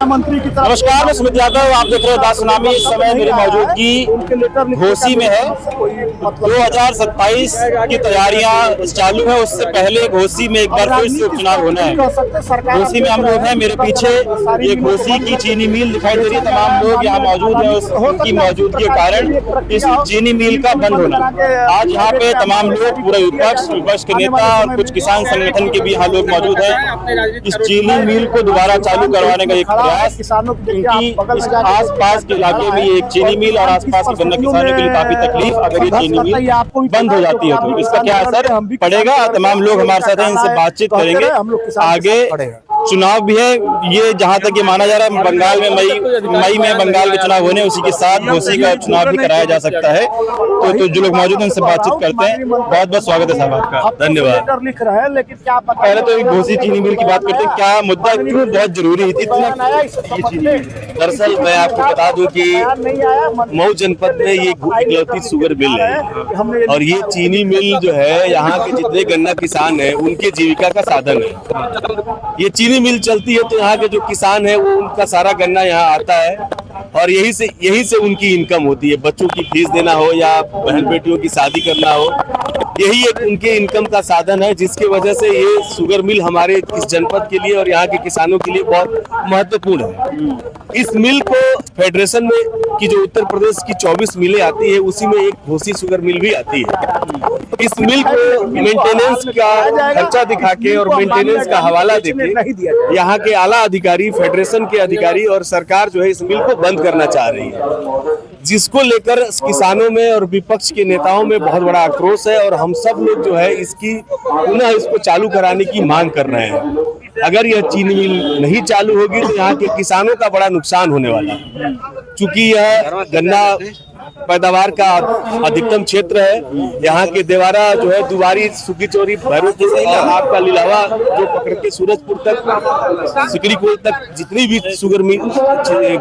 मंत्री की तरफ। नमस्कार, मैं सुमित यादव, आप देख रहे हैं दास सुनामी। इस समय मेरी मौजूदगी घोसी में है। 2027 की तैयारियां चालू है, उससे पहले घोसी में एक बार फिर से उपचुनाव होना है। घोसी में हम लोग हैं, मेरे पीछे ये घोसी की चीनी मिल दिखाई दे रही है। तमाम लोग यहाँ मौजूद हैं। उनकी मौजूदगी के कारण इस चीनी मिल का बंद होना। आज यहाँ पे तमाम लोग, पूरा विपक्ष के नेता और कुछ किसान संगठन के भी यहाँ लोग मौजूद हैं। इस चीनी मिल को दोबारा चालू करवाने का एक किसानों क्योंकि इस आस-पास के इलाके में ये एक चीनी मिल और आस-पास के गन्ना किसानों के लिए काफी तकलीफ, अगर ये चीनी मिल बंद हो जाती है तो इसका क्या असर पड़ेगा। तमाम लोग हमारे साथ हैं, इनसे बातचीत करेंगे। आगे चुनाव भी है, ये जहां तक ये माना जा रहा है बंगाल में मई में बंगाल के चुनाव होने, उसी के साथ घोसी का चुनाव भी कराया जा सकता है। तो जो लोग मौजूद हैं उनसे बातचीत करते हैं। बहुत बहुत स्वागत है साहब आपका, धन्यवाद। लिख रहे हैं, लेकिन क्या पता, पहले तो घोसी चीनी मिल की बात करते हैं। क्या मुद्दा क्यों बहुत जरूरी थी? दरअसल मैं आपको बता दूं कि मऊ जनपद में ये इकलौती शुगर मिल है और ये चीनी मिल जो है यहाँ के जितने गन्ना किसान हैं उनके जीविका का साधन है। ये चीनी मिल चलती है तो यहाँ के जो किसान है वो उनका सारा गन्ना यहाँ आता है और यही से उनकी इनकम होती है। बच्चों की फीस देना हो या बहन बेटियों की शादी करना हो, यही एक उनके इनकम का साधन है, जिसकी वजह से ये शुगर मिल हमारे इस जनपद के लिए और यहाँ के किसानों के लिए बहुत महत्वपूर्ण है। इस मिल को फेडरेशन में की जो उत्तर प्रदेश की 24 मिलें आती है, उसी में एक घोसी शुगर मिल भी आती है। इस मिल को मेंटेनेंस का खर्चा दिखा के और मेंटेनेंस का हवाला देके यहाँ के आला अधिकारी, फेडरेशन के अधिकारी और सरकार जो है इस मिल को बंद करना चाह रही है, जिसको लेकर किसानों में और विपक्ष के नेताओं में बहुत बड़ा आक्रोश है और हम सब लोग जो है पुनः इसको चालू कराने की मांग कर रहे हैं। अगर यह चीनी मिल नहीं चालू होगी तो यहाँ के किसानों का बड़ा नुकसान होने वाला है, क्योंकि यह गन्ना पैदावार का अधिकतम क्षेत्र है। यहाँ के देवारा जो है, दुवारी, सुकीचोरी, भैरवपुर और आपका लिलावा जो पकड़ के सूरजपुर तक, सिकरीकोल तक जितनी भी शुगर मिल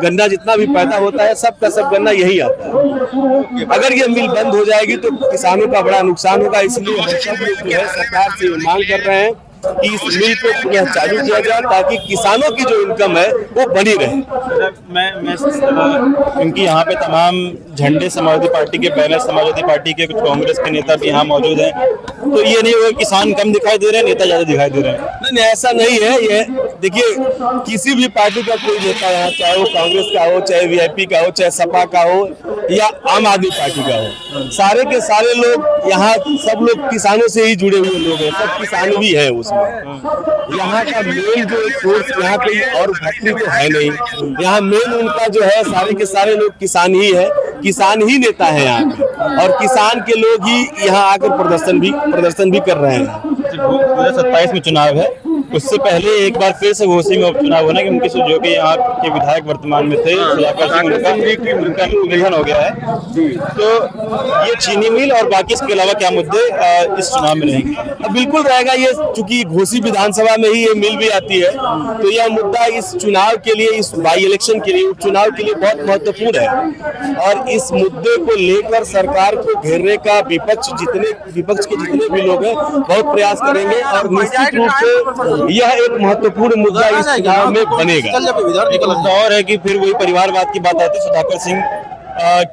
गन्ना जितना भी पैदा होता है, सब का सब गन्ना यही आता है। अगर ये मिल बंद हो जाएगी तो किसानों का बड़ा नुकसान होगा। इसलिए हम सब लोग जो है सरकार से मांग कर रहे हैं कि इस मिल को पुनः चालू किया जाए ताकि किसानों की जो इनकम है वो बनी रहे। क्योंकि यहाँ पे तमाम झंडे समाजवादी पार्टी के, बैनर समाजवादी पार्टी के, कुछ कांग्रेस के नेता भी यहाँ मौजूद हैं, तो ये नहीं होगा किसान कम दिखाई दे रहे हैं, नेता ज्यादा दिखाई दे रहे हैं। नहीं, ऐसा नहीं है। ये देखिए, किसी भी पार्टी का कोई नेता यहाँ, चाहे वो कांग्रेस का हो, चाहे वीआईपी का हो, चाहे सपा का हो या आम आदमी पार्टी का हो, सारे के सारे लोग यहाँ, सब लोग किसानों से ही जुड़े हुए लोग हैं, सब किसान भी है उसमें। यहाँ का मेन जो सोर्स यहाँ पे और फैक्ट्री तो है नहीं, यहाँ मेन उनका जो है सारे के सारे लोग किसान ही है, किसान ही नेता है यहाँ के, और किसान के लोग ही यहाँ आकर प्रदर्शन भी कर रहे हैं। 2027 में चुनाव है, उससे पहले एक बार फिर से घोसी में उपचुनाव होना, क्योंकि जो कि यहाँ के विधायक वर्तमान में थे, सुधाकर सिंह, उनका निधन हो गया है। तो ये चीनी मिल और बाकी इसके अलावा क्या मुद्दे इस चुनाव में रहेंगे? बिल्कुल रहेगा। ये चूंकि घोसी विधानसभा में ही ये मिल भी आती है, तो यह मुद्दा इस चुनाव के लिए, इस बाई इलेक्शन के लिए, उपचुनाव के लिए बहुत महत्वपूर्ण है और इस मुद्दे को लेकर सरकार को घेरने का विपक्ष के जितने भी लोग हैं बहुत प्रयास करेंगे और निश्चित रूप से यह एक महत्वपूर्ण मुद्दा इस चुनाव में बनेगा। एक और है कि फिर वही परिवारवाद की बात आती है। सुधाकर सिंह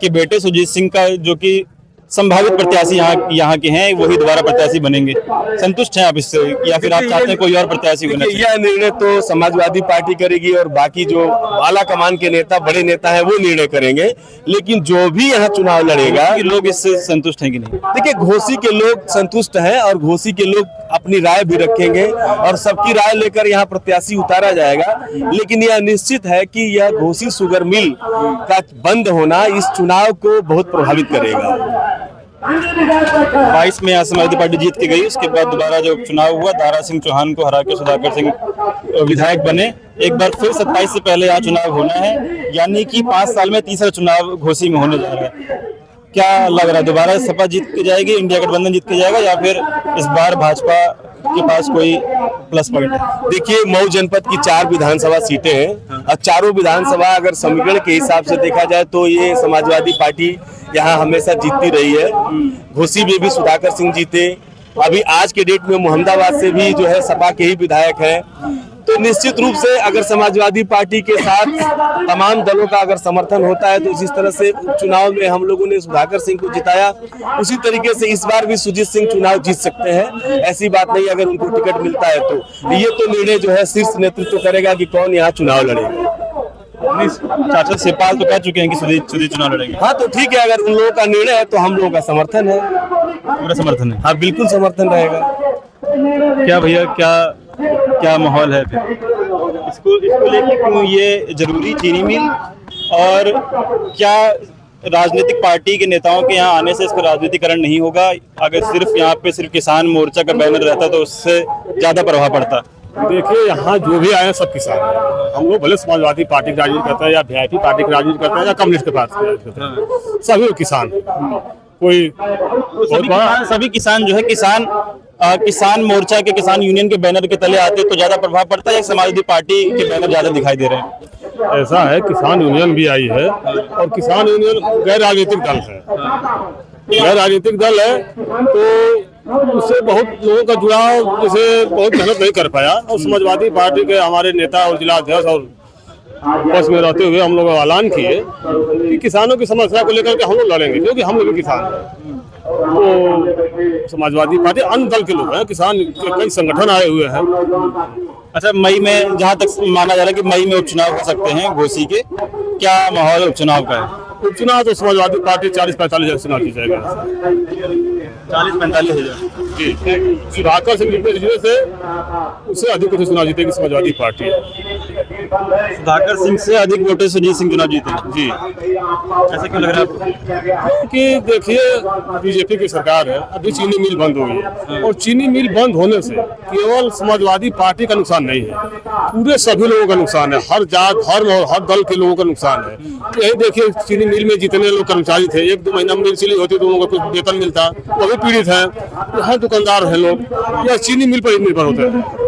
के बेटे सुजीत सिंह का, जो कि संभावित प्रत्याशी यहाँ के हैं, वही दोबारा प्रत्याशी बनेंगे। संतुष्ट हैं आप इससे, या फिर आप चाहते हैं कोई और प्रत्याशी होना चाहिए? यह निर्णय तो समाजवादी पार्टी करेगी और बाकी जो आला कमान के नेता, बड़े नेता हैं, वो निर्णय करेंगे। लेकिन जो भी यहाँ चुनाव लड़ेगा, लोग इससे संतुष्ट हैं कि नहीं? देखिए, घोसी के लोग संतुष्ट हैं और घोसी के लोग अपनी राय भी रखेंगे और सबकी राय लेकर यहाँ प्रत्याशी उतारा जाएगा। लेकिन यह निश्चित है कि यह घोसी शुगर मिल का बंद होना इस चुनाव को बहुत प्रभावित करेगा। 22 में समाजवादी पार्टी जीत के गई, उसके बाद दोबारा जो चुनाव हुआ, दारा सिंह चौहान को हरा के सुधाकर सिंह विधायक बने। एक बार फिर 27 से पहले यहाँ चुनाव होना है, यानी कि 5 साल में तीसरा चुनाव घोसी में होने जा रहा है। क्या लग रहा है, दोबारा सपा जीत के जाएगी, इंडिया गठबंधन जीत के जाएगा, या फिर इस बार भाजपा के पास कोई प्लस पॉइंट है? देखिए, मऊ जनपद की 4 विधानसभा सीटें हैं और चारों विधानसभा अगर समीकरण के हिसाब से देखा जाए तो ये समाजवादी पार्टी यहाँ हमेशा जीतती रही है। घोसी में भी सुधाकर सिंह जीते, अभी आज के डेट में मोहम्मदाबाद से भी जो है सपा के ही विधायक हैं। तो निश्चित रूप से अगर समाजवादी पार्टी के साथ तमाम दलों का अगर समर्थन होता है तो जिस तरह से उपचुनाव में हम लोगों ने सुधाकर सिंह को जिताया, उसी तरीके से इस बार भी सुजीत सिंह चुनाव जीत सकते हैं। ऐसी बात नहीं अगर उनको टिकट मिलता है तो ये तो निर्णय जो है शीर्ष नेतृत्व करेगा कि कौन यहाँ चुनाव लड़ेगा। चाचा शिवपाल तो कह चुके हैं कि सुजीत चुनाव लड़ेंगे। हाँ तो ठीक है, अगर उन लोगों का निर्णय है तो हम लोगों का समर्थन है, पूरा समर्थन है। हाँ बिल्कुल समर्थन रहेगा। क्या भैया क्या माहौल है फिर इसको लेके, क्यों ये जरूरी चीनी मिल, और क्या राजनीतिक पार्टी के नेताओं के यहाँ आने से इसका राजनीतिकरण नहीं होगा? अगर सिर्फ यहाँ पे सिर्फ किसान मोर्चा का बैनर रहता तो उससे ज्यादा प्रभाव पड़ता। देखिए, यहाँ जो भी आए सब किसान हैं। हम लोग भले समाजवादी पार्टी की राजनीति करते हैं या वीआईपी पार्टी की राजनीति करते हैं या कम्युनिस्ट की पार्टी की राजनीति करते हैं, सभी लोग किसान हैं। कोई सभी किसान जो है किसान मोर्चा के, किसान यूनियन के बैनर के तले आते तो ज्यादा प्रभाव पड़ता है, समाजवादी पार्टी के बैनर ज्यादा दिखाई दे रहे हैं? ऐसा है, किसान यूनियन भी आई है और किसान यूनियन गैर राजनीतिक दल है। गैर राजनीतिक दल है तो उससे बहुत लोगों का जुड़ाव जैसे बहुत मेहनत नहीं कर पाया, और समाजवादी पार्टी के हमारे नेता और जिला अध्यक्ष और बस में रहते हुए हम लोग ऐलान किए कि किसानों की समस्या को लेकर के हम लोग लड़ेंगे, क्योंकि हम लोग भी किसान हैं। तो समाजवादी पार्टी अन्य दल के लोग हैं, किसान के कई संगठन आए हुए हैं। अच्छा, मई में जहाँ तक माना जा रहा है कि मई में उपचुनाव हो सकते हैं घोसी के, क्या माहौल उपचुनाव का है? उपचुनाव तो समाजवादी पार्टी 40-45 हजार चुनाव जीत जाएगा। 40-45 हजार जी, सुधाकर सिंह जितने से उससे अधिक वोटों चुनाव जीतेगी समाजवादी पार्टी। सुधाकर सिंह से अधिक वोटों से सुजीत सिंह चुनाव जीते जी, ऐसा क्यों लग रहा है आपको? कि देखिए, बीजेपी की सरकार है, अभी चीनी मिल बंद हुई है, और चीनी मिल बंद होने से केवल समाजवादी पार्टी का नुकसान नहीं है, पूरे सभी लोगों का नुकसान है। हर जात, हर दल के लोगों का नुकसान है। यही देखिए, चीनी मिल में जितने लोग कर्मचारी थे, 1-2 महीना मिल चली होती तो उनको कुछ वेतन मिलता, वो भी पीड़ित है। यहाँ दुकानदार है लोग, या चीनी मिल पर निर्भर होते हैं।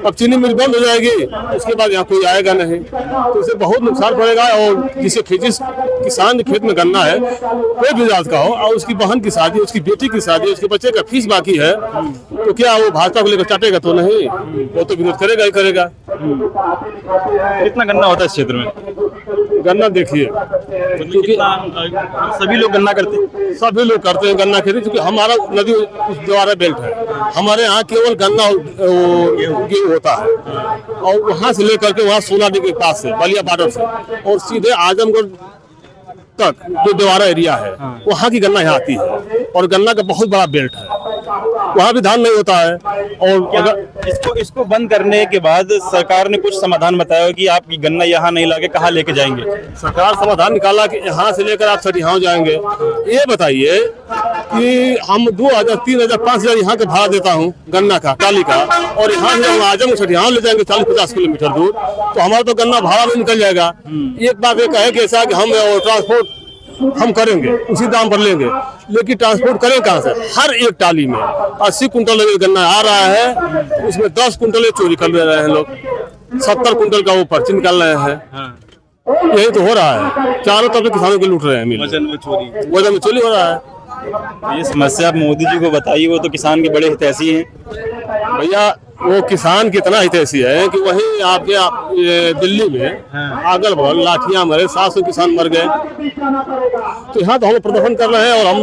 अब चीनी मिल बंद हो जाएगी, उसके बाद यहाँ कोई आएगा नहीं, तो इससे बहुत नुकसान पड़ेगा। और जिस किसान के खेत में गन्ना है, कोई भी जात का हो, और उसकी बहन की शादी, उसकी बेटी की शादी, उसके बच्चे का फीस बाकी है, तो क्या वो भाजपा को लेकर चाटेगा? तो नहीं, वो तो विरोध करेगा ही करेगा। कितना गन्ना होता है इस क्षेत्र में? गन्ना देखिए, क्योंकि सभी लोग गन्ना करते हैं, सभी लोग करते हैं गन्ना खेती, क्योंकि हमारा नदी द्वारा बेल्ट है। हमारे यहाँ केवल गन्ना गेहूँ होता है, और वहाँ से लेकर के वहाँ सोनाडी के पास से, बलिया बॉर्डर से, और सीधे आजमगढ़ तक जो देवारा एरिया है, वहाँ की गन्ना यहाँ आती है, और गन्ना का बहुत बड़ा बेल्ट है, वहाँ भी धान नहीं होता है। और अगर इसको बंद करने के बाद सरकार ने कुछ समाधान बताया कि आप गन्ना यहाँ नहीं लाके कहाँ लेके जाएंगे? सरकार समाधान निकाला कि यहाँ से लेकर आप सटिहाव जाएंगे। ये बताइए कि हम 2,000, 3,000, 5,000 यहाँ का भाड़ा देता हूँ गन्ना का, टाली का, और यहाँ से हम आजम सटिहाव ले जाएंगे 40-50 किलोमीटर दूर, तो हमारा तो गन्ना भाड़ा में निकल जाएगा। एक बात एक है कि ऐसा कि हम ट्रांसपोर्ट हम करेंगे, उसी दाम पर लेंगे, लेकिन ट्रांसपोर्ट करें कहाँ से? हर एक टाली में 80 कुंटल गन्ना आ रहा है, उसमें 10 कुंटल चोरी कर ले रहे हैं लोग, 70 कुंटल का वो पर्ची निकाल रहे हैं। यही तो हो रहा है, चारों तरफ किसानों को लूट रहे हैं। वजन में चोरी हो रहा है। ये समस्या आप मोदी जी को बताइए, वो तो किसान के बड़े हितैषी हैं। भैया, वो किसान कितना हितैषी है कि वहीं आपके दिल्ली में अगल बगल लाठियां मरे, 700 किसान मर गए। तो यहाँ तो हम प्रदर्शन कर रहे हैं, और हम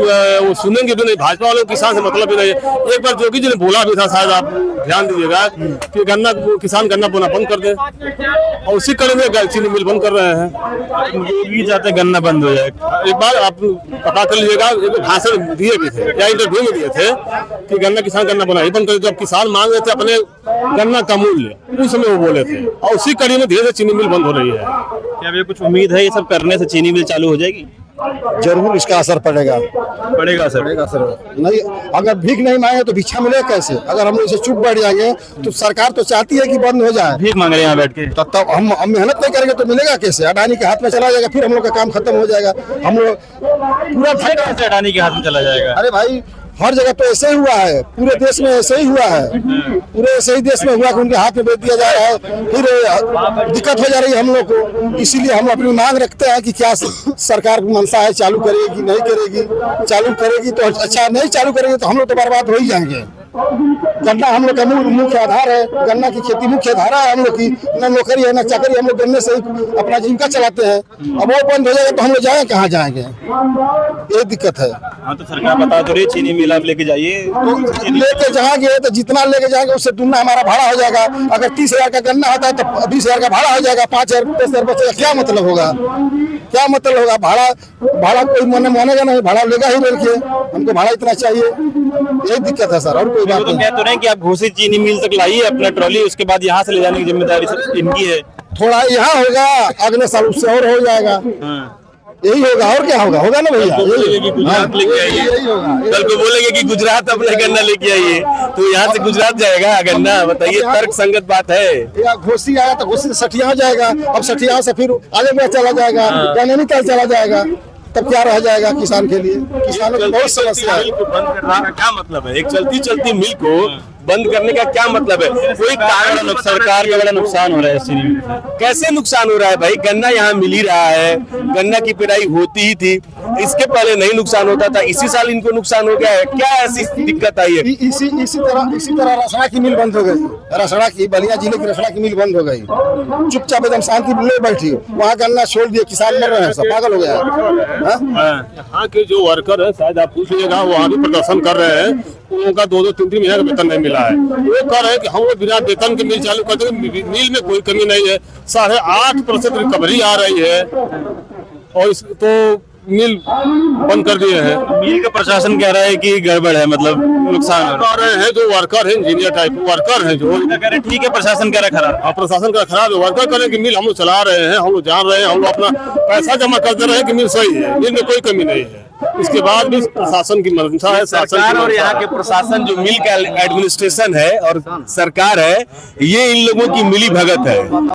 वो सुनेंगे भी नहीं। भाजपा वाले किसान से मतलब भी नहीं है। एक बार जोगी जी ने बोला भी था, शायद आप ध्यान दीजिएगा, कि किसान गन्ना बोना बंद कर दे, और उसी कड़ी में चीनी मिल बंद कर रहे हैं। योगी चाहते गन्ना बंद हो जाए। एक बार आप पता कर लीजिएगा, भाषण दिए भी थे या इंटरव्यू में दिए थे कि गन्ना किसान गन्ना बोना ही बंद कर दे। जब किसान मांग रहे थे अपने गन्ना का मूल्य, उस समय वो बोले थे, और उसी कड़ी में धीरे धीरे चीनी मिल बंद हो रही है। क्या अभी कुछ उम्मीद है ये सब करने से चीनी मिल चालू हो जाएगी? जरूर इसका असर पड़ेगा सर। नहीं, अगर भीख नहीं मांगे तो भिक्षा मिलेगा कैसे? अगर हम इसे चुप बैठ जाएंगे तो सरकार तो चाहती है कि बंद हो जाए। भीख मांग रहे हैं यहाँ बैठ के, तब हम मेहनत नहीं करेंगे तो मिलेगा कैसे? अडानी के हाथ में चला जाएगा, फिर हम लोग का काम खत्म हो जाएगा। हम लोग पूरा कैसे अडानी के हाथ में चला जाएगा? अरे भाई, हर जगह तो ऐसे ही हुआ है, पूरे देश में ऐसे ही हुआ है, पूरे ऐसे ही देश में हुआ कि उनके हाथ में बेच दिया जा रहा है, फिर दिक्कत हो जा रही है हम लोग को। इसीलिए हम अपनी मांग रखते हैं कि क्या सरकार की मंशा है, चालू करेगी नहीं करेगी? चालू करेगी तो अच्छा, नहीं चालू करेगी तो हम लोग तो बर्बाद हो ही जाएंगे। गन्ना हम लोग का मुख्य आधार है, गन्ना की खेती मुख्य धारा है हम लोग की, न नौकरी है न चाकरी, हम लोग गन्ने से ही अपना जीविका चलाते हैं। अब वो बंद हो जाएगा तो हम लोग जाए कहाँ जाएंगे, ये दिक्कत है। हाँ तो सरकार बता तो रही चीनी मिल आप लेके जाइए, तो लेके जाएंगे तो जितना लेके जाएंगे उससे दुगना हमारा भाड़ा हो जाएगा। अगर 30,000 का गन्ना होता है तो 20,000 का भाड़ा हो जाएगा, 5,000 10,000 बचेगा, क्या मतलब होगा, क्या मतलब होगा? भाड़ा कोई मानेगा नहीं, भाड़ा लेगा ही लेके, हमको भाड़ा इतना चाहिए, यही दिक्कत है सर, और कोई बात तो नहीं। कह तो रहे हैं कि आप घोसी चीनी मिल तक लाइए अपना ट्रॉली, उसके बाद यहाँ से ले जाने की जिम्मेदारी सर इनकी है। थोड़ा यहाँ होगा, अगले साल उससे और हो जाएगा, यही होगा, और क्या होगा, होगा ना भैया, गुजरात लेके आइए, यही होगा। कल को बोलेंगे कि गुजरात अपना गन्ना लेके आइए, तो यहाँ से गुजरात जाएगा गन्ना, बताइए तर्क संगत बात है। या घोसी आया तो घोसी से सठिया जाएगा, अब सठिया से फिर आगे में चला जाएगा, या नैनीताल चला जाएगा, तब क्या रह जाएगा किसान के लिए? किसानों की बहुत समस्या है। मिल को बंद करने का क्या मतलब है? एक चलती मिल को बंद करने का क्या मतलब है? कोई कारण सरकार का बड़ा नुकसान हो रहा है चीनी मिल से। कैसे नुकसान हो रहा है भाई? गन्ना यहाँ मिल ही रहा है, गन्ना की पिराई होती ही थी, इसके पहले नहीं नुकसान होता था, इसी साल इनको नुकसान हो गया है, क्या ऐसी दिक्कत आई है? इसी तरह रसड़ा की मिल बंद हो गई, रसड़ा की, बलिया जिले की रसड़ा की मिल बंद हो गई, चुपचाप एकदम शांति ले बैठी, वहाँ गन्ना छोड़ दिए, किसान मर रहे हैं, सब पागल हो गया है। यहाँ के जो वर्कर है, शायद आप पूछ लीजिएगा, वो आगे प्रदर्शन कर रहे हैं, उनका 2-2, 3-3 महीने का वेतन नहीं मिला है। वो कह रहे हैं कि हम लोग बिना वेतन के मिल चालू करते हैं, मिल में कोई कमी नहीं है, 8.5% रिकवरी आ रही है, और तो मिल बंद कर दिए हैं। मिल का प्रशासन कह रहा है कि गड़बड़ है, मतलब नुकसान हो रहा है। कह रहे हैं जो वर्कर है, इंजीनियर टाइप वर्कर है जो, कह रहे हैं ठीक है प्रशासन कह रहा है खराब। प्रशासन का खराब है, वर्कर करें कि मिल हम लोग चला रहे हैं, हम लोग जान रहे हैं, हम लोग अपना पैसा जमा कर दे रहे हैं कि मिल सही है, मिल में कोई कमी नहीं है। इसके बाद भी प्रशासन की मंशा है, सरकार और यहाँ के प्रशासन जो मिल का एडमिनिस्ट्रेशन है और सरकार है, ये इन लोगों की मिली भगत है।